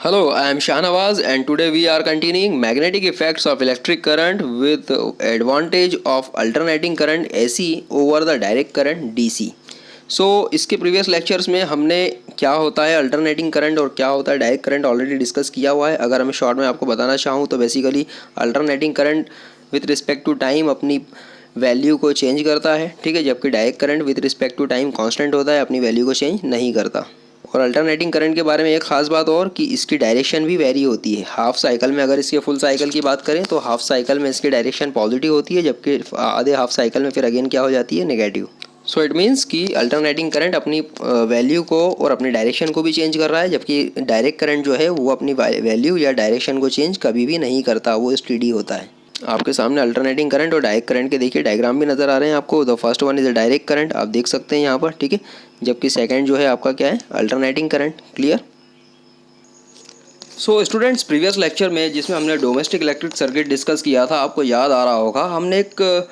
Hello, I am Shahnawaz and today we are continuing magnetic effects of electric current with advantage of alternating current AC over the direct current DC. इसके previous lectures में हमने क्या होता है alternating current और क्या होता है डायरेक्ट करंट ऑलरेडी डिस्कस किया हुआ है। अगर मैं शॉर्ट में आपको बताना चाहूँ तो basically alternating current with respect to time अपनी वैल्यू को चेंज करता है, ठीक है, जबकि direct current with respect to time constant होता है, अपनी वैल्यू को चेंज नहीं करता। और अल्टरनेटिंग करंट के बारे में एक ख़ास बात और कि इसकी डायरेक्शन भी वेरी होती है। हाफ साइकिल में अगर इसके फुल साइकिल की बात करें तो हाफ साइकिल में इसकी डायरेक्शन पॉजिटिव होती है, जबकि आधे हाफ साइकिल में फिर अगेन क्या हो जाती है, नेगेटिव। सो इट मीन्स कि अल्टरनेटिंग करंट अपनी वैल्यू को और अपनी डायरेक्शन को भी चेंज कर रहा है, जबकि डायरेक्ट करंट जो है वो अपनी वैल्यू या डायरेक्शन को चेंज कभी भी नहीं करता, वो स्टेडी होता है। आपके सामने अल्टरनेटिंग करंट और डायरेक्ट करंट के देखिए डायग्राम भी नज़र आ रहे हैं आपको। The first one is a direct current, आप देख सकते हैं यहाँ पर, ठीक है, जबकि सेकंड जो है आपका क्या है, alternating current. Clear. So students, previous lecture में जिसमें हमने डोमेस्टिक इलेक्ट्रिक सर्किट डिस्कस किया था, आपको याद आ रहा होगा, हमने एक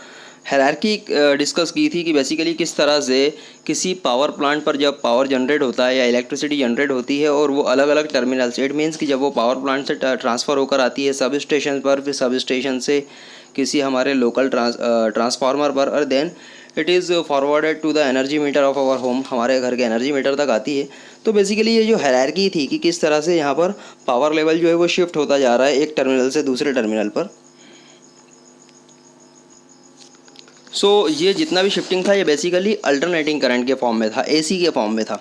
हायरार्की डिस्कस की थी कि बेसिकली किस तरह से किसी पावर प्लांट पर जब पावर जनरेट होता है या इलेक्ट्रिसिटी जनरेट होती है और वो अलग अलग टर्मिनल से, इट मीन्स कि जब वो पावर प्लांट से ट्रांसफ़र होकर आती है सब स्टेशन पर, फिर सब स्टेशन से किसी हमारे लोकल ट्रांसफार्मर पर, और then it is forwarded to the energy meter of our home, हमारे घर के एनर्जी मीटर तक आती है। तो बेसिकली ये जो हायरार्की थी कि किस तरह से यहाँ पर पावर लेवल जो है वो शिफ्ट होता जा रहा है एक टर्मिनल से दूसरे टर्मिनल पर। ये जितना भी शिफ्टिंग था ये बेसिकली अल्टरनेटिंग करंट के फॉर्म में था, एसी के फॉर्म में था।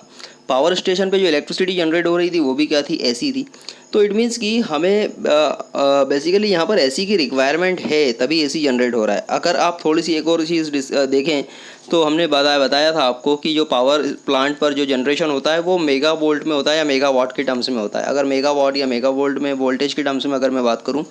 पावर स्टेशन पे जो इलेक्ट्रिसिटी जनरेट हो रही थी वो भी क्या थी, एसी थी। तो इट मीन्स कि हमें बेसिकली यहाँ पर एसी की रिक्वायरमेंट है तभी एसी जनरेट हो रहा है। अगर आप थोड़ी सी एक और चीज़ देखें तो हमने बताया था आपको कि जो पावर प्लांट पर जो जनरेशन होता है वो मेगा वोल्ट में होता है या मेगा वाट के टर्म्स में होता है। अगर मेगा वाट या मेगा वोल्ट में वोल्टेज के टर्म्स में अगर मैं बात करूँ,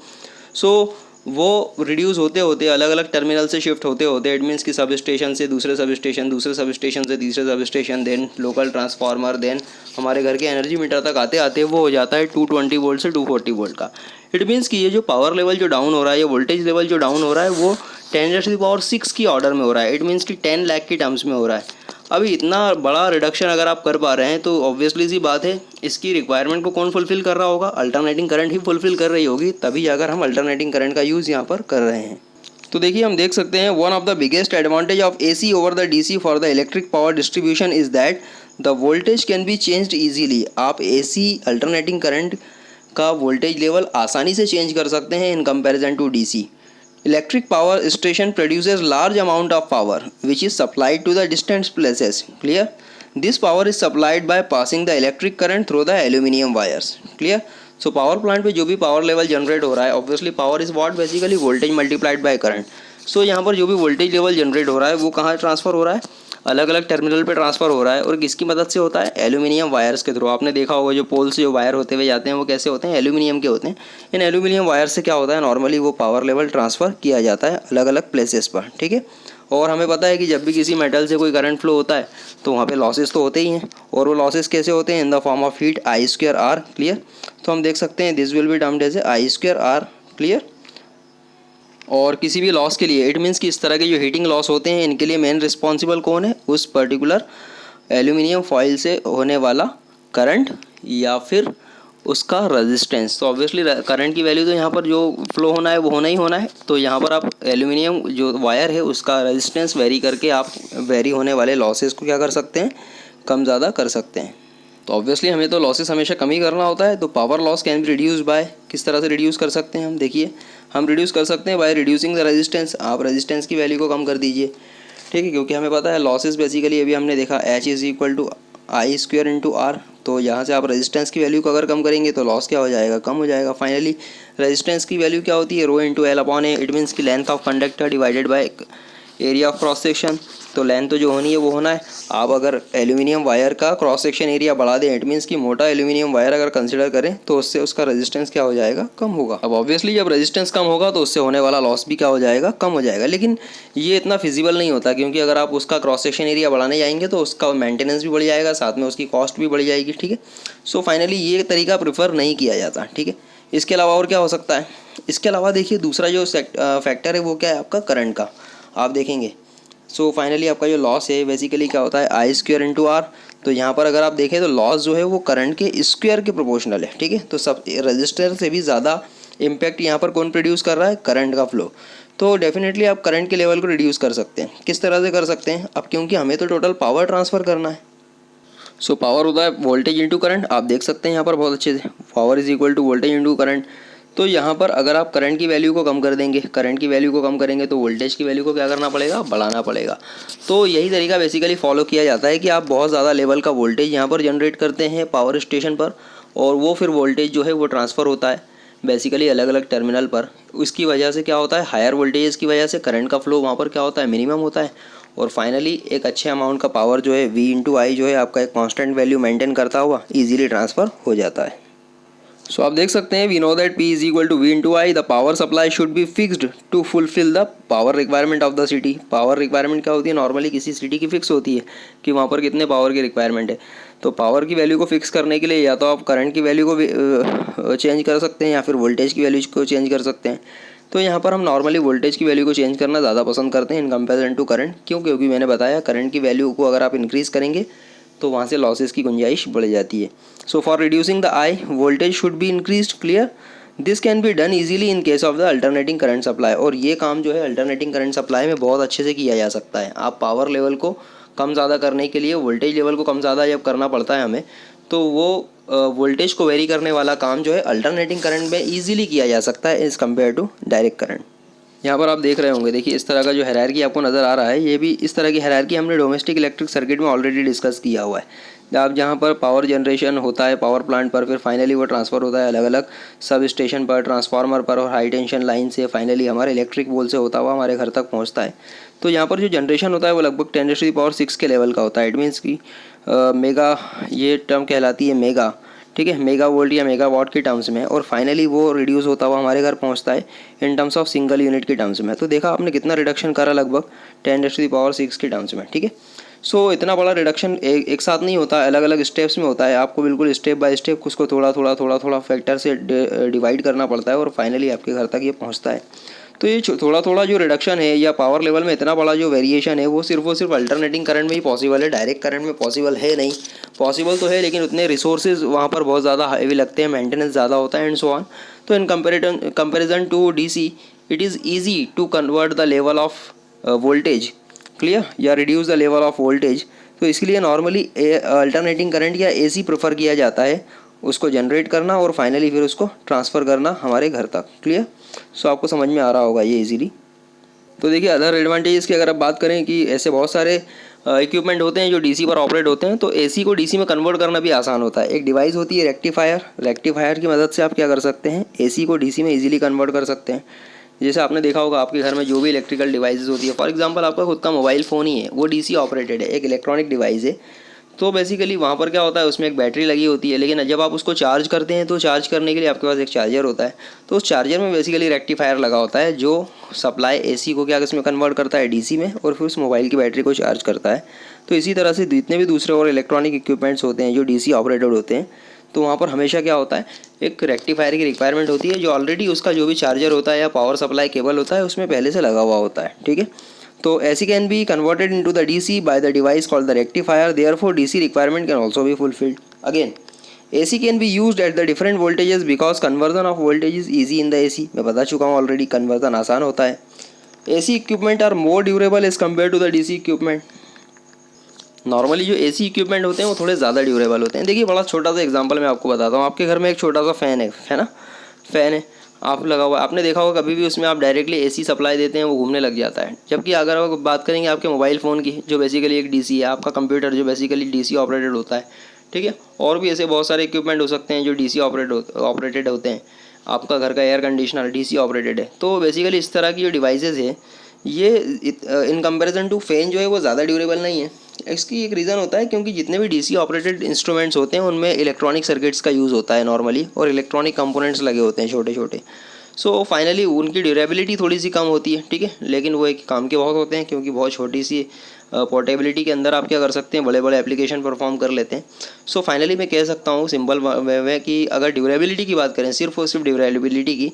वो रिड्यूस होते होते अलग अलग टर्मिनल से शिफ्ट होते होते, इट मीन्स कि सब स्टेशन से दूसरे सब स्टेशन, दूसरे सब स्टेशन से तीसरे sub station, then local transformer, then हमारे घर के एनर्जी मीटर तक आते आते वो हो जाता है 220 वोल्ट से 240 वोल्ट का। इट मीन्स कि ये जो पावर लेवल जो डाउन हो रहा है, ये वोल्टेज लेवल जो डाउन हो रहा है वो 10⁻6 की ऑर्डर में हो रहा है। इट मीन्स कि 10 लाख की टर्म्स में हो रहा है। अभी इतना बड़ा रिडक्शन अगर आप कर पा रहे हैं तो ऑब्वियसली सी बात है इसकी रिक्वायरमेंट को कौन फुलफिल कर रहा होगा, अल्टरनेटिंग करंट ही फुलफिल कर रही होगी, तभी अगर हम अल्टरनेटिंग करंट का यूज़ यहाँ पर कर रहे हैं। तो देखिए हम देख सकते हैं one of the biggest advantage of AC over the DC for the electric power distribution is that the voltage can be changed easily. आप एसी अल्टरनेटिंग करंट का वोल्टेज लेवल आसानी से चेंज कर सकते हैं in comparison to DC. Electric power station produces large amount of power which is supplied to the distant places. Clear? This power is supplied by passing the electric current through the aluminum wires. Clear? So power plant पे जो भी power level generate हो रहा है, obviously power is what, basically voltage multiplied by current. यहाँ पर जो भी voltage level generate हो रहा है वो कहाँ ट्रांसफ़र हो रहा है, अलग अलग टर्मिनल पे ट्रांसफ़र हो रहा है। और किसकी मदद से होता है, एल्यूमिनियम वायर्स के थ्रू। आपने देखा होगा जो पोल से जो वायर होते हुए जाते हैं वो कैसे होते हैं, एल्यूमिनियम के होते हैं। इन एल्यूमिनियम वायर से क्या होता है, नॉर्मली वो पावर लेवल ट्रांसफ़र किया जाता है अलग अलग प्लेसेस पर, ठीक है। और हमें पता है कि जब भी किसी मेटल से कोई करंट फ्लो होता है तो वहाँ पे लॉसेस तो होते ही हैं, और वो लॉसेस कैसे होते हैं, in the form of heat I²R। Clear. तो हम देख सकते हैं this will be termed as I²R। Clear. और किसी भी लॉस के लिए, इट मीन्स कि इस तरह के जो हीटिंग लॉस होते हैं इनके लिए मेन रिस्पॉन्सिबल कौन है, उस पर्टिकुलर एल्यूमिनियम फॉइल से होने वाला करंट या फिर उसका रेजिस्टेंस। तो ऑब्वियसली करंट की वैल्यू तो यहाँ पर जो फ्लो होना है वो होना ही होना है। तो यहाँ पर आप एल्यूमिनियम जो वायर है उसका रेजिस्टेंस वेरी करके आप वेरी होने वाले लॉसेस को क्या कर सकते हैं, कम ज़्यादा कर सकते हैं। तो ऑब्वियसली हमें तो लॉसेस हमेशा कम ही करना होता है। तो power loss can be reduce bye, किस तरह से रिड्यूस कर सकते हैं हम, देखिए हम रिड्यूस कर सकते हैं बाय रिड्यूसिंग द रेजिस्टेंस। आप रेजिस्टेंस की वैल्यू को कम कर दीजिए, ठीक है, क्योंकि हमें पता है लॉसेस बेसिकली अभी हमने देखा H=I²/R। तो यहाँ से आप रेजिस्टेंस की वैल्यू को अगर कम करेंगे तो लॉस क्या हो जाएगा, कम हो जाएगा। फाइनली रेजिस्टेंस की वैल्यू क्या होती है, ρ×L/A। इट मीन्स की length of conductor divided by area of cross section. तो लेंथ तो जो होनी है वो होना है। आप अगर एल्यूमिनियम वायर का क्रॉस सेक्शन एरिया बढ़ा दें, इट मीन्स कि मोटा एल्यूमिनियम वायर अगर कंसिडर करें तो उससे उसका रेजिस्टेंस क्या हो जाएगा, कम होगा। अब ऑब्वियसली जब रेजिस्टेंस कम होगा तो उससे होने वाला लॉस भी क्या हो जाएगा, कम हो जाएगा। लेकिन ये इतना फिजिबल नहीं होता, क्योंकि अगर आप उसका क्रॉस सेक्शन एरिया बढ़ाने जाएंगे तो उसका मेंटेनेंस भी बढ़ जाएगा, साथ में उसकी कॉस्ट भी बढ़ जाएगी, ठीक है। फाइनली ये तरीका प्रेफर नहीं किया जाता, ठीक है। इसके अलावा और क्या हो सकता है, इसके अलावा देखिए दूसरा जो फैक्टर है वो क्या है आपका करंट का। आप देखेंगे सो फाइनली आपका जो लॉस है बेसिकली क्या होता है, आई स्क्वायर इंटू आर। तो यहाँ पर अगर आप देखें तो लॉस जो है वो करंट के स्क्वायर के प्रोपोर्शनल है, ठीक है। तो सब रजिस्टर से भी ज़्यादा इम्पैक्ट यहाँ पर कौन प्रोड्यूस कर रहा है, करंट का फ्लो। तो डेफिनेटली आप करंट के लेवल को रिड्यूस कर सकते हैं। किस तरह से कर सकते हैं, अब क्योंकि हमें तो टोटल पावर ट्रांसफ़र करना है। सो पावर होता है वोल्टेज इंटू करंट। आप देख सकते हैं यहाँ पर बहुत अच्छे से, power is equal to voltage into current. तो यहाँ पर अगर आप करंट की वैल्यू को कम कर देंगे, करंट की वैल्यू को कम करेंगे तो वोल्टेज की वैल्यू को क्या करना पड़ेगा, बढ़ाना पड़ेगा। तो यही तरीका बेसिकली फॉलो किया जाता है कि आप बहुत ज़्यादा लेवल का वोल्टेज यहाँ पर जनरेट करते हैं पावर स्टेशन पर, और वो फिर वोल्टेज जो है वो ट्रांसफ़र होता है बेसिकली अलग अलग टर्मिनल पर। उसकी वजह से क्या होता है, हायर वोल्टेज की वजह से करंट का फ्लो वहाँ पर क्या होता है, मिनिमम होता है। और फाइनली एक अच्छे अमाउंट का पावर जो है V इंटू आई जो है आपका एक कांस्टेंट वैल्यू मेंटेन करता हुआ इजीली ट्रांसफ़र हो जाता है। सो आप देख सकते हैं we know that P is equal to V into I. The power supply should be fixed to fulfil the power requirement of the city. Power requirement क्या होती है, नॉर्मली किसी सिटी की फिक्स होती है कि वहाँ पर कितने पावर की रिक्वायरमेंट है। तो पावर की वैल्यू को फिक्स करने के लिए या तो आप करंट की वैल्यू को चेंज कर सकते हैं या फिर वोल्टेज की वैल्यू को चेंज कर सकते हैं। तो यहाँ पर हम नॉर्मली वोल्टेज की वैल्यू को चेंज करना ज़्यादा पसंद करते हैं इन कंपेरिजन टू करंट। क्यों, क्योंकि मैंने बताया करंट की वैल्यू को अगर आप इंक्रीज़ करेंगे तो वहाँ से लॉसेस की गुंजाइश बढ़ जाती है। So for reducing the I voltage should be increased, clear. This can be done easily in case of the alternating current supply. और ये काम जो है अल्टरनेटिंग करंट सप्लाई में बहुत अच्छे से किया जा सकता है। आप पावर लेवल को कम ज़्यादा करने के लिए वोल्टेज लेवल को कम ज़्यादा जब करना पड़ता है हमें, तो वो वोल्टेज को वेरी करने वाला काम जो है अल्टरनेटिंग करंट में ईजिली किया जा सकता है as compare to direct current. यहाँ पर आप देख रहे होंगे, देखिए इस तरह का जो हायरार्की आपको नज़र आ रहा है, ये भी इस तरह की हायरार्की हमने डोमेस्टिक इलेक्ट्रिक सर्किट में ऑलरेडी डिस्कस किया हुआ है। आप जहाँ पर पावर जनरेशन होता है पावर प्लांट पर, फिर फाइनली वो ट्रांसफ़र होता है अलग अलग सब स्टेशन पर, ट्रांसफार्मर पर, और हाई टेंशन लाइन से फाइनली हमारे इलेक्ट्रिक पोल से होता हुआ हमारे घर तक पहुँचता है। तो यहाँ पर जो जनरेशन होता है वो लगभग 10⁻⁶ के लेवल का होता है। इट मीन्स कि मेगा, ये टर्म कहलाती है मेगा, ठीक है, मेगा वोल्ट या मेगा वाट के टर्म्स में। और फाइनली वो रिड्यूस होता हुआ हमारे घर पहुंचता है in terms of single unit के टर्म्स में। तो देखा आपने कितना रिडक्शन करा, लगभग 10⁻⁶ के टर्म्स में, ठीक है। सो इतना बड़ा रिडक्शन एक साथ नहीं होता, अलग अलग स्टेप्स में होता है। आपको बिल्कुल स्टेप बाय स्टेप उसको थोड़ा थोड़ा फैक्टर से डिवाइड करना पड़ता है और फाइनली आपके घर तक ये पहुँचता है। तो ये थोड़ा थोड़ा जो रिडक्शन है या पावर लेवल में इतना बड़ा जो वेरिएशन है वो सिर्फ और सिर्फ अल्टरनेटिंग करंट में ही पॉसिबल है, डायरेक्ट करंट में पॉसिबल है नहीं। पॉसिबल तो है लेकिन उतने रिसोर्सेज वहाँ पर बहुत ज़्यादा हैवी लगते हैं, मेंटेनेंस ज़्यादा होता है एंड सो ऑन। तो in comparison to DC it is easy to convert the level of voltage, clear, या reduce the level of voltage. तो इसलिए नॉर्मली अल्टरनेटिंग करंट या एसी प्रेफर किया जाता है, उसको जनरेट करना और फाइनली फिर उसको ट्रांसफ़र करना हमारे घर तक, क्लियर। सो आपको समझ में आ रहा होगा ये इजीली। तो देखिए अदर एडवांटेजेस की अगर आप बात करें कि ऐसे बहुत सारे इक्विपमेंट होते हैं जो डीसी पर ऑपरेट होते हैं, तो एसी को डीसी में कन्वर्ट करना भी आसान होता है। एक डिवाइस होती है रेक्टिफायर, रेक्टिफायर की मदद से आप क्या कर सकते हैं, एसी को डीसी में इजीली कन्वर्ट कर सकते हैं। जैसे आपने देखा होगा आपके घर में जो भी इलेक्ट्रिकल डिवाइसेस होती है, फॉर एग्जांपल आपका खुद का मोबाइल फ़ोन ही है, वो डीसी ऑपरेटेड है, एक इलेक्ट्रॉनिक डिवाइस है। तो बेसिकली वहाँ पर क्या होता है, उसमें एक बैटरी लगी होती है, लेकिन जब आप उसको चार्ज करते हैं तो चार्ज करने के लिए आपके पास एक चार्जर होता है। तो उस चार्जर में बेसिकली रेक्टिफायर लगा होता है जो सप्लाई एसी को क्या इसमें कन्वर्ट करता है डीसी में, और फिर उस मोबाइल की बैटरी को चार्ज करता है। तो इसी तरह से जितने भी दूसरे और इलेक्ट्रॉनिक इक्विपमेंट्स होते हैं जो डीसी ऑपरेटेड होते हैं, तो वहाँ पर हमेशा क्या होता है, एक रेक्टिफायर की रिक्वायरमेंट होती है जो ऑलरेडी उसका जो भी चार्जर होता है या पावर सप्लाई केबल होता है उसमें पहले से लगा हुआ होता है, ठीक है। तो AC can be converted into the DC by the device called the rectifier. Therefore, DC requirement can also be fulfilled. Again, AC can be used at the different voltages because conversion of voltage is easy in the AC. मैं बता चुका हूँ already, conversion आसान होता है। AC equipment are more durable as compared to the DC equipment. Normally जो AC equipment होते हैं वो थोड़े ज़्यादा ड्यूरेबल होते हैं। देखिए बड़ा छोटा सा एग्जांपल मैं आपको बताता हूँ। आपके घर में एक छोटा सा फ़ैन है ना, फ़ैन है आप लगा हुआ, आपने देखा होगा कभी भी उसमें आप डायरेक्टली एसी सप्लाई देते हैं वो घूमने लग जाता है। जबकि अगर आप बात करेंगे आपके मोबाइल फ़ोन की जो बेसिकली एक डीसी है, आपका कंप्यूटर जो बेसिकली डीसी ऑपरेटेड होता है, ठीक है, और भी ऐसे बहुत सारे इक्विपमेंट हो सकते हैं जो डीसी ऑपरेटेड होते हैं। आपका घर का एयर कंडीशनर डीसी ऑपरेटेड है। तो बेसिकली इस तरह की जो डिवाइसेज़ है ये इन कंपैरिजन टू फ़ैन जो है वो ज़्यादा ड्यूरेबल नहीं है। इसकी एक रीज़न होता है क्योंकि जितने भी डीसी ऑपरेटेड इंस्ट्रूमेंट्स होते हैं उनमें इलेक्ट्रॉनिक सर्किट्स का यूज़ होता है नॉर्मली, और इलेक्ट्रॉनिक कंपोनेंट्स लगे होते हैं छोटे छोटे। सो फाइनली उनकी ड्यूरेबिलिटी थोड़ी सी कम होती है, ठीक है, लेकिन वो एक काम के बहुत होते हैं क्योंकि बहुत छोटी सी पोर्टेबिलिटी के अंदर आप क्या कर सकते हैं, बड़े बड़े एप्लीकेशन परफॉर्म कर लेते हैं। सो फाइनली मैं कह सकता हूँ सिंपल वे में कि अगर ड्यूरेबिलिटी की बात करें, सिर्फ और सिर्फ ड्यूरेबिलिटी की,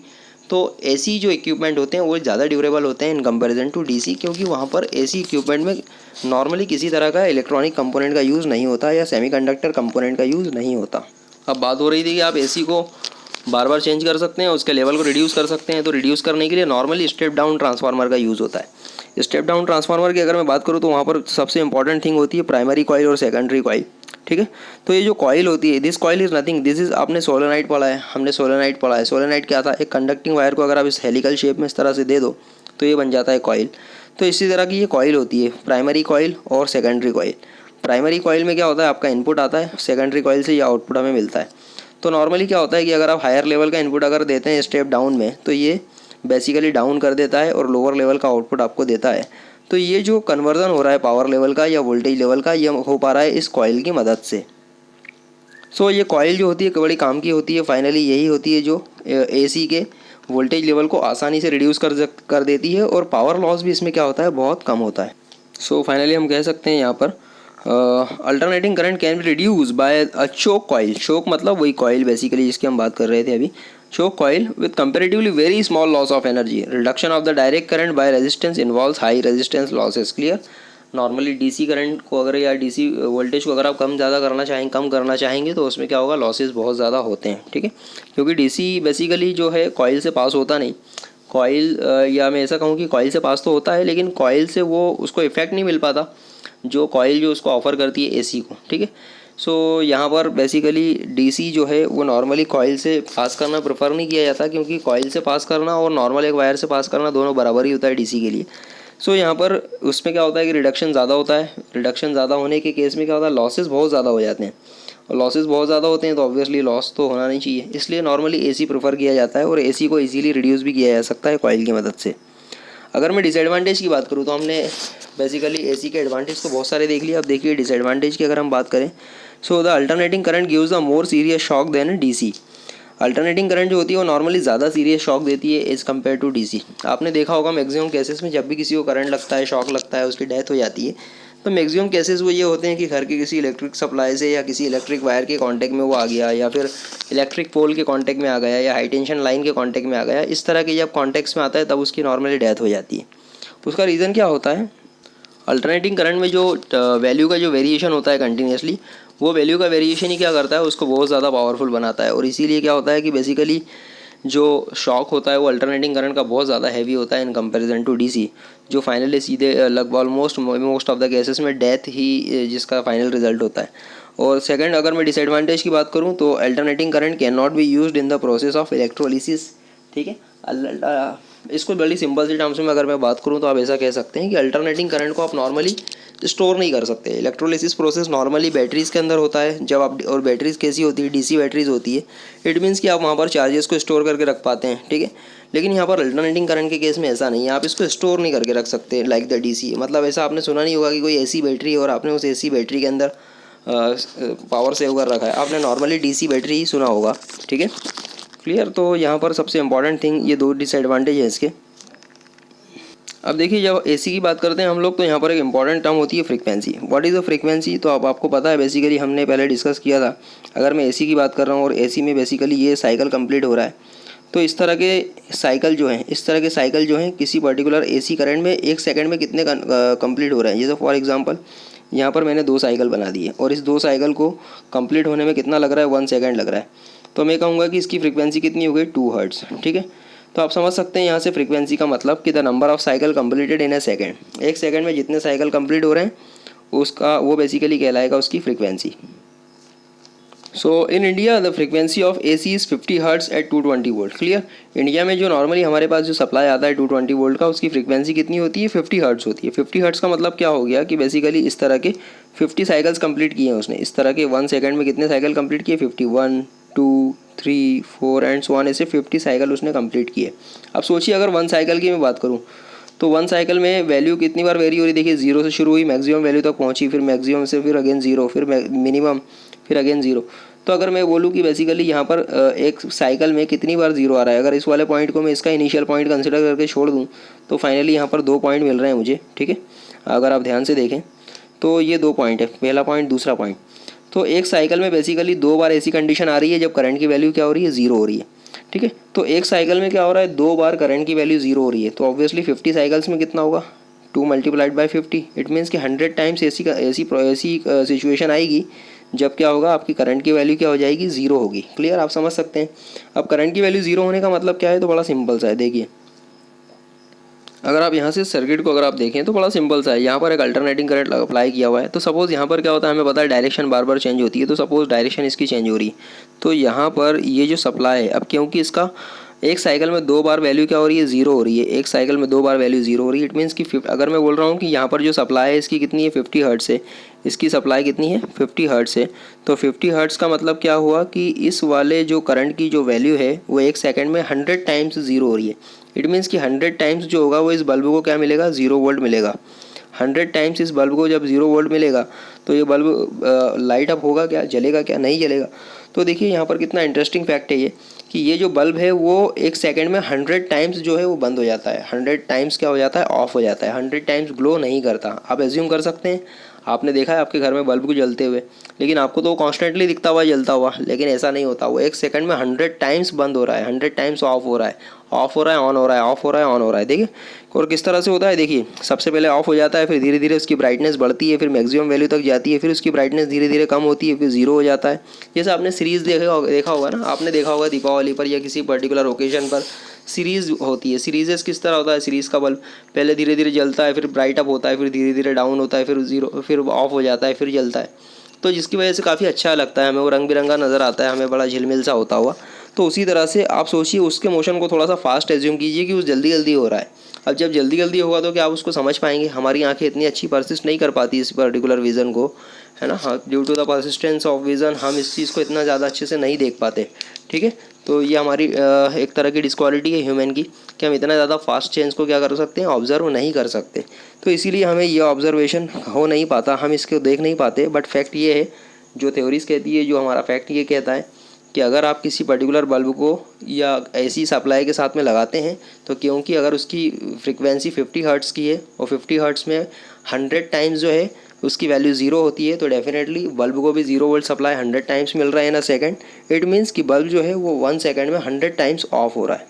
तो एसी जो इक्विपमेंट होते हैं वो ज़्यादा ड्यूरेबल होते हैं इन कंपैरिजन टू डीसी, क्योंकि वहाँ पर एसी इक्विपमेंट में नॉर्मली किसी तरह का इलेक्ट्रॉनिक कंपोनेंट का यूज़ नहीं होता या सेमीकंडक्टर कंपोनेंट का यूज़ नहीं होता। अब बात हो रही थी कि आप एसी को बार बार चेंज कर सकते हैं, उसके लेवल को रिड्यूस कर सकते हैं। तो रिड्यूस करने के लिए नॉर्मली स्टेप डाउन ट्रांसफार्मर का यूज़ होता है। स्टेप डाउन ट्रांसफार्मर की अगर मैं बात करूँ तो वहाँ पर सबसे इंपॉर्टेंट थिंग होती है प्राइमरी कॉइल और सेकेंडरी कॉइल, ठीक है। तो ये जो कॉइल होती है, this coil is nothing, this is, आपने सोलेनाइड पढ़ा है, हमने सोलेनाइड पढ़ा है। सोलेनाइड क्या था? एक कंडक्टिंग वायर को अगर आप इस हेलिकल शेप में इस तरह से दे दो तो ये बन जाता है कॉइल। तो इसी तरह की ये कॉइल होती है, प्राइमरी कॉइल और सेकेंडरी कॉइल। प्राइमरी कॉइल में क्या होता है, आपका इनपुट आता है, सेकेंडरी कॉइल से ये आउटपुट हमें मिलता है। तो नॉर्मली क्या होता है कि अगर आप हायर लेवल का इनपुट अगर देते हैं स्टेप डाउन में, तो ये बेसिकली डाउन कर देता है और लोअर लेवल का आउटपुट आपको देता है। तो ये जो कन्वर्जन हो रहा है पावर लेवल का या वोल्टेज लेवल का, ये हो पा रहा है इस कॉइल की मदद से। सो ये कॉइल जो होती है बड़ी काम की होती है। फाइनली यही होती है जो एसी के वोल्टेज लेवल को आसानी से रिड्यूस कर देती है, और पावर लॉस भी इसमें क्या होता है, बहुत कम होता है। सो फाइनली हम कह सकते हैं यहाँ पर alternating current can be reduce by a choke coil. Choke मतलब वही कॉइल बेसिकली जिसकी हम बात कर रहे थे अभी। Choke coil with comparatively very small loss of energy. Reduction of the direct current by resistance involves high resistance losses. Clear? Normally DC current को अगर या डीसी वोल्टेज को अगर आप कम करना चाहेंगे तो उसमें क्या होगा, लॉसेस बहुत ज़्यादा होते हैं, ठीक है। क्योंकि डीसी बेसिकली जो है कॉइल से पास होता नहीं। कॉइल या मैं ऐसा कहूँ कि कॉइल से पास तो होता है, लेकिन कॉइल से वो उसको इफेक्ट नहीं मिल पाता जो कॉइल जो उसको ऑफ़र करती है एसी को, ठीक है। सो यहाँ पर बेसिकली डीसी जो है वो नॉर्मली कॉइल से पास करना प्रेफर नहीं किया जाता, क्योंकि कॉइल से पास करना और नॉर्मल एक वायर से पास करना दोनों बराबर ही होता है डीसी के लिए। सो यहाँ पर उसमें क्या होता है कि रिडक्शन ज़्यादा होता है। रिडक्शन ज़्यादा होने के केस में क्या होता है, लॉसेस बहुत ज़्यादा हो जाते हैं, और लॉसेस बहुत ज़्यादा होते हैं तो ऑब्वियसली लॉस तो होना नहीं चाहिए। इसलिए नॉर्मली एसी प्रेफर किया जाता है, और एसी को इजीली रिड्यूस भी किया जा सकता है कॉइल की मदद से। अगर मैं डिसएडवांटेज की बात करूँ तो हमने बेसिकली एसी के एडवांटेज तो बहुत सारे देख लिए। अब देखिए डिसएडवांटेज की अगर हम बात करें, so the alternating current gives a more serious shock then DC. Alternating current जो होती है वो नॉर्मली ज़्यादा सीरियस शॉक देती है एज़ कम्पेयर टू डीसी। आपने देखा होगा मैक्सिमम केसेस में जब भी किसी को करंट लगता है, शॉक लगता है, उसकी डेथ हो जाती है, तो मैक्सिमम केसेस वो ये होते हैं कि घर के किसी इलेक्ट्रिक सप्लाई से या किसी इलेक्ट्रिक वायर के कांटेक्ट में वो आ गया, या फिर इलेक्ट्रिक पोल के कांटेक्ट में आ गया, या हाई टेंशन लाइन के कांटेक्ट में आ गया। इस तरह के जब कॉन्टेक्ट्स में आता है तब उसकी नॉर्मली डेथ हो जाती है। उसका रीज़न क्या होता है, अल्टरनेटिंग करंट में जो वैल्यू का जो वेरिएशन होता है कंटिन्यूसली, वो वैल्यू का वेरिएशन ही क्या करता है, उसको बहुत ज़्यादा पावरफुल बनाता है। और इसीलिए क्या होता है कि बेसिकली जो शॉक होता है वो अल्टरनेटिंग करंट का बहुत ज़्यादा हैवी होता है इन कंपैरिजन टू डीसी, जो फाइनली सीधे लगभग almost most of the cases में डेथ ही जिसका फाइनल रिजल्ट होता है। और सेकंड, अगर मैं डिसएडवांटेज की बात करूँ तो alternating current can not be used in the process of electrolysis, ठीक है। इसको बड़ी सिंपल सी टर्म्स में अगर मैं बात करूँ तो आप ऐसा कह सकते हैं कि अल्टरनेटिंग करंट को आप नॉर्मली स्टोर नहीं कर सकते। इलेक्ट्रोलिसिस प्रोसेस नॉर्मली बैटरीज़ के अंदर होता है जब आप, और बैटरीज़ कैसी होती है, डीसी बैटरीज़ होती है। इट मीन्स कि आप वहाँ पर चार्जेस को स्टोर करके रख पाते हैं, ठीक है। लेकिन यहाँ पर अल्टरनेटिंग करंट के केस में ऐसा नहीं है, आप इसको स्टोर नहीं करके रख सकते लाइक द डीसी। मतलब ऐसा आपने सुना नहीं होगा कि कोई एसी बैटरी है और आपने उस एसी बैटरी के अंदर पावर सेव कर रखा है। आपने नॉर्मली डीसी बैटरी ही सुना होगा, ठीक है। क्लियर? तो यहाँ पर सबसे इंपॉर्टेंट थिंग ये दो डिसएडवांटेज है इसके। अब देखिए जब एसी की बात करते हैं हम लोग तो यहाँ पर एक इंपॉर्टेंट टर्म होती है frequency. What is the frequency? तो अब आपको पता है बेसिकली हमने पहले डिस्कस किया था। अगर मैं एसी की बात कर रहा हूँ और एसी में बेसिकली ये साइकिल कंप्लीट हो रहा है, तो इस तरह के साइकिल जो हैं किसी पर्टिकुलर एसी करंट में 1 सेकंड में कितने कंप्लीट हो रहे हैं। जैसे फॉर एग्जांपल यहाँ पर मैंने 2 साइकिल बना दी है और इस 2 साइकिल को कंप्लीट होने में कितना लग रहा है, 1 सेकंड लग रहा है। तो मैं कहूँगा कि इसकी फ्रीक्वेंसी कितनी हो गई, 2 हर्ट्ज़, ठीक है। तो आप समझ सकते हैं यहाँ से फ्रीक्वेंसी का मतलब कि the number of cycle completed in A second. 1 second में जितने साइकिल कंप्लीट हो रहे हैं उसका वो बेसिकली कहलाएगा उसकी frequency. So in India the frequency of AC is 50 hertz at 220 volt. Clear? India में जो नॉर्मली हमारे पास जो सप्लाई आता है 220 वोल्ट का, उसकी फ्रीक्वेंसी कितनी होती है, 50 हर्ट्ज़ होती है। 50 हर्ट्ज़ का मतलब क्या हो गया कि बेसिकली इस तरह के 50 साइकिल्स कंप्लीट किए हैं उसने। इस तरह के 1 सेकंड में कितने साइकिल कंप्लीट किए, 50, 1 2 3 4 एंड सो ऑन, ऐसे 50 साइकिल उसने कंप्लीट किए। अब सोचिए अगर 1 साइकिल की मैं बात करूँ तो 1 साइकिल में वैल्यू कितनी बार वेरी हो रही, देखिए 0 से शुरू हुई, मैक्सिमम वैल्यू तक पहुंची, फिर मैक्सिमम से फिर अगेन 0, फिर मिनिमम, फिर अगेन 0। तो अगर मैं बोलूँ कि बेसिकली यहाँ पर एक साइकिल में कितनी बार 0 आ रहा है, अगर इस वाले पॉइंट को मैं इसका इनिशियल पॉइंट कंसिडर करके छोड़ दूँ तो फाइनली यहाँ पर 2 पॉइंट मिल रहे हैं मुझे, ठीक है। अगर आप ध्यान से देखें तो ये 2 पॉइंट है, पहला पॉइंट, दूसरा पॉइंट। तो एक साइकिल में बेसिकली 2 बार ऐसी कंडीशन आ रही है जब करंट की वैल्यू क्या हो रही है, 0 हो रही है, ठीक है। तो एक साइकिल में क्या हो रहा है, 2 बार करंट की वैल्यू 0 हो रही है, तो ऑब्वियसली 50 साइकिल्स में कितना होगा, 2 मल्टीप्लाइड बाई 50। इट मीन्स कि 100 टाइम्स ऐसी सिचुएशन आएगी जब क्या होगा, आपकी करंट की वैल्यू क्या हो जाएगी, 0 होगी। क्लियर, आप समझ सकते हैं। अब करंट की वैल्यू 0 होने का मतलब क्या है, तो बड़ा सिंपल सा है। देखिए, अगर आप यहाँ से सर्किट को अगर आप देखें तो बड़ा सिंपल सा है। यहाँ पर एक अल्टरनेटिंग करंट अप्लाई किया हुआ है, तो सपोज़ यहाँ पर क्या होता है, हमें पता है डायरेक्शन बार बार चेंज होती है। तो सपोज़ डायरेक्शन इसकी चेंज हो रही है, तो यहाँ पर ये जो सप्लाई है, अब क्योंकि इसका एक साइकिल में 2 बार वैल्यू क्या हो रही है, 0 हो रही है। एक साइकिल में 2 बार वैल्यू 0 हो रही है। इट मीन्स कि अगर मैं बोल रहा हूँ कि यहाँ पर जो सप्लाई है इसकी कितनी है, 50 हर्ट्ज़ है। इसकी सप्लाई कितनी है, 50 हर्ट्ज़ है। तो 50 हर्ट्ज़ का मतलब क्या हुआ कि इस वाले जो करंट की जो वैल्यू है वो एक सेकंड में 100 टाइम्स 0 हो रही है। इट मीन्स कि 100 टाइम्स जो होगा वो इस बल्ब को क्या मिलेगा, 0 वोल्ट मिलेगा। 100 टाइम्स इस बल्ब को जब 0 वोल्ट मिलेगा तो ये बल्ब लाइट अप होगा क्या, जलेगा क्या, नहीं जलेगा। तो देखिए यहाँ पर कितना इंटरेस्टिंग फैक्ट है ये, कि ये जो बल्ब है वो एक सेकंड में 100 टाइम्स जो है वो बंद हो जाता है। 100 टाइम्स क्या हो जाता है, ऑफ हो जाता है। 100 टाइम्स ग्लो नहीं करता। आप एज्यूम कर सकते हैं, आपने देखा है आपके घर में बल्ब को जलते हुए, लेकिन आपको तो कॉन्स्टेंटली दिखता हुआ जलता हुआ, लेकिन ऐसा नहीं होता। वो एक सेकंड में 100 टाइम्स बंद हो रहा है, 100 टाइम्स ऑफ हो रहा है, ऑफ हो रहा है, ऑन हो रहा है, ऑफ हो रहा है, ऑन हो रहा है। देखिए, और किस तरह से होता है, देखिए सबसे पहले ऑफ हो जाता है, फिर धीरे धीरे उसकी ब्राइटनेस बढ़ती है, फिर मैक्सिमम वैल्यू तक जाती है, फिर उसकी ब्राइटनेस धीरे धीरे कम होती है, फिर 0 हो जाता है। जैसे आपने सीरीज़ देखा होगा ना, आपने देखा होगा दीपावली पर या किसी पर्टिकुलर ओकेजन पर सीरीज़ होती है। सीरीज़ किस तरह होता है, सीरीज़ का बल्ब पहले धीरे धीरे जलता है, फिर ब्राइट अप होता है, फिर धीरे धीरे डाउन होता है, फिर 0, फिर ऑफ हो जाता है, फिर जलता है। तो जिसकी वजह से काफ़ी अच्छा लगता है हमें, वो रंग बिरंगा नज़र आता है हमें, बड़ा झिलमिल सा होता हुआ। तो उसी तरह से आप सोचिए, उसके मोशन को थोड़ा सा फास्ट एज्यूम कीजिए कि उस जल्दी जल्दी हो रहा है। अब जब जल्दी जल्दी होगा तो क्या आप उसको समझ पाएंगे, हमारी आंखें इतनी अच्छी परसिस्ट नहीं कर पाती इस पर्टिकुलर विज़न को, है ना। हाँ, due to the persistence of vision हम इस चीज़ को इतना ज़्यादा अच्छे से नहीं देख पाते। ठीक है, तो ये हमारी एक तरह की डिस्क्वालिटी है ह्यूमन की, कि हम इतना ज़्यादा फास्ट चेंज को क्या कर सकते हैं, ऑब्जर्व नहीं कर सकते। तो इसीलिए हमें ये ऑब्जर्वेशन हो नहीं पाता, हम इसको देख नहीं पाते। बट फैक्ट ये है, जो थ्योरीज कहती है, जो हमारा फैक्ट ये कहता है कि अगर आप किसी पर्टिकुलर बल्ब को या ऐसी सप्लाई के साथ में लगाते हैं, तो क्योंकि अगर उसकी फ्रीक्वेंसी 50 हर्ट्ज़ की है और 50 हर्ट्ज़ में 100 टाइम्स जो है उसकी वैल्यू 0 होती है, तो डेफिनेटली बल्ब को भी 0 वोल्ट सप्लाई 100 टाइम्स मिल रहा है इन अ सेकेंड। इट मीन्स कि बल्ब जो है वो 1 सेकेंड में 100 टाइम्स ऑफ हो रहा है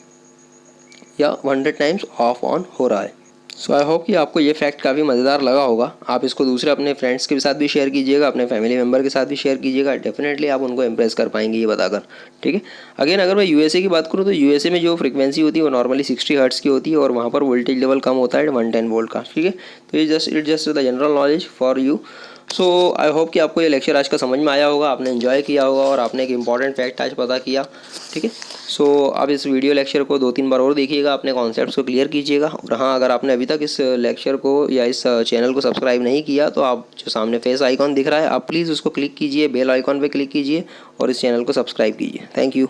या 100 टाइम्स ऑफ ऑन हो रहा है। सो आई होप कि आपको ये फैक्ट काफ़ी मज़ेदार लगा होगा। आप इसको दूसरे अपने फ्रेंड्स के साथ भी शेयर कीजिएगा, अपने फैमिली मेम्बर के साथ भी शेयर कीजिएगा। डेफिनेटली आप उनको इम्प्रेस कर पाएंगे ये बताकर। ठीक है, अगेन अगर मैं यूएसए की बात करूँ तो यूएसए में जो फ्रीक्वेंसी होती है वो नॉर्मली 60 हर्ट्ज़ की होती है और वहाँ पर वोल्टेज लेवल कम होता है 110 वोल्ट का। ठीक है, तो ये just the general knowledge for you. So I hope कि आपको ये लेक्चर आज का समझ में आया होगा, आपने एंजॉय किया होगा और आपने एक इंपॉर्टेंट फैक्ट आज पता किया। ठीक है, सो आप इस वीडियो लेक्चर को 2-3 बार और देखिएगा, अपने कॉन्सेप्ट्स को क्लियर कीजिएगा। और हाँ, अगर आपने अभी तक इस लेक्चर को या इस चैनल को सब्सक्राइब नहीं किया तो आप जो सामने फेस आइकॉन दिख रहा है, आप प्लीज़ उसको क्लिक कीजिए, बेल आइकॉन पे क्लिक कीजिए और इस चैनल को सब्सक्राइब कीजिए। Thank you.